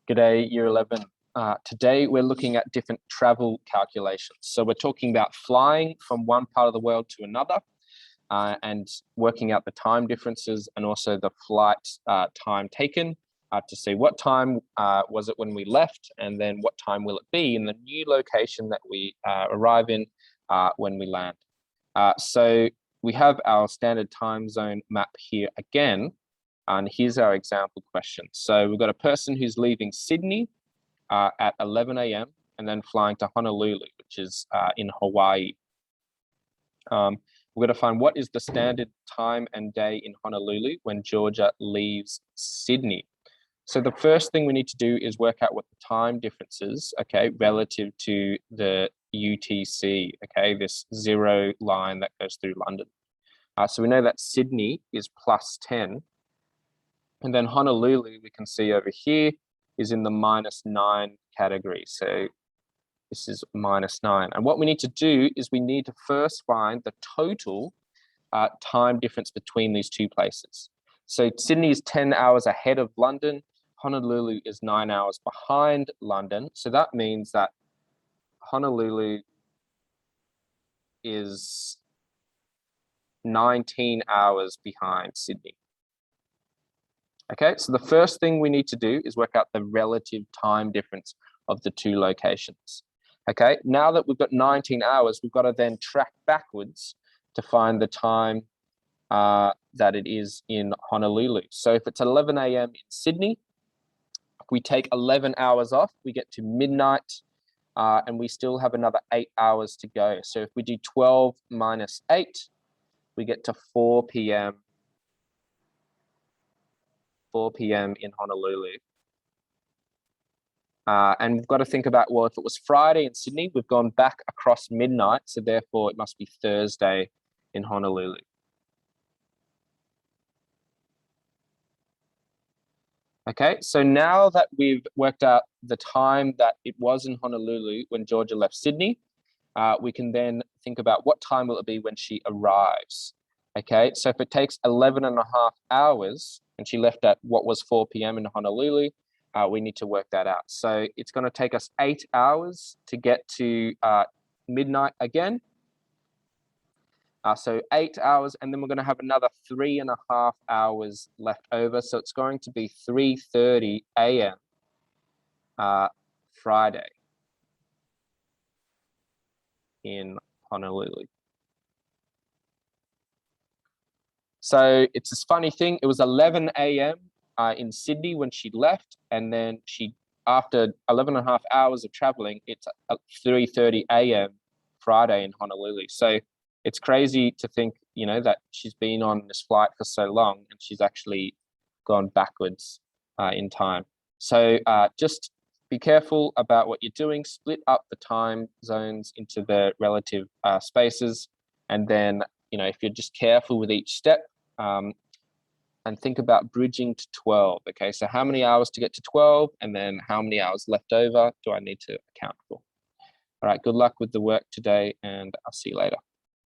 G'day, Year 11. Today we're looking at different travel calculations. So we're talking about flying from one part of the world to another and working out the time differences and also the flight time taken to see what time was it when we left and then what time will it be in the new location that we arrive in when we land. So we have our standard time zone map here again. And here's our example question. So we've got a person who's leaving Sydney at 11 a.m. and then flying to Honolulu, which is in Hawaii. We're going to find what is the standard time and day in Honolulu when Georgia leaves Sydney. So the first thing we need to do is work out what the time difference is, okay, relative to the UTC, okay, this zero line that goes through London. So we know that Sydney is +10. And then Honolulu, we can see over here, is in the -9 category. So this is -9. And what we need to do is we need to first find the total time difference between these two places. So Sydney is 10 hours ahead of London. Honolulu is 9 hours behind London. So that means that Honolulu is 19 hours behind Sydney. Okay, so the first thing we need to do is work out the relative time difference of the two locations. Okay, now that we've got 19 hours, we've got to then track backwards to find the time that it is in Honolulu. So if it's 11 a.m. in Sydney, we take 11 hours off, we get to midnight, and we still have another 8 hours to go. So if we do 12 minus 8, we get to 4 p.m. 4 p.m. in Honolulu. And we've got to think about, well, if it was Friday in Sydney, we've gone back across midnight, so therefore it must be Thursday in Honolulu. Okay, so now that we've worked out the time that it was in Honolulu when Georgia left Sydney, we can then think about what time will it be when she arrives. Okay, so if it takes 11.5 hours and she left at what was 4 p.m. in Honolulu, we need to work that out. So it's going to take us 8 hours to get to midnight again. So 8 hours, and then we're going to have another 3.5 hours left over. So it's going to be 3:30 a.m. Friday in Honolulu. So it's this funny thing. It was 11 a.m. In Sydney when she left, and then after 11.5 hours of traveling, it's 3:30 a.m. Friday in Honolulu. So it's crazy to think, that she's been on this flight for so long and she's actually gone backwards in time. So just be careful about what you're doing. Split up the time zones into the relative spaces, and then if you're just careful with each step. And think about bridging to 12. Okay, so how many hours to get to 12, and then how many hours left over do I need to account for? All right, good luck with the work today, and I'll see you later.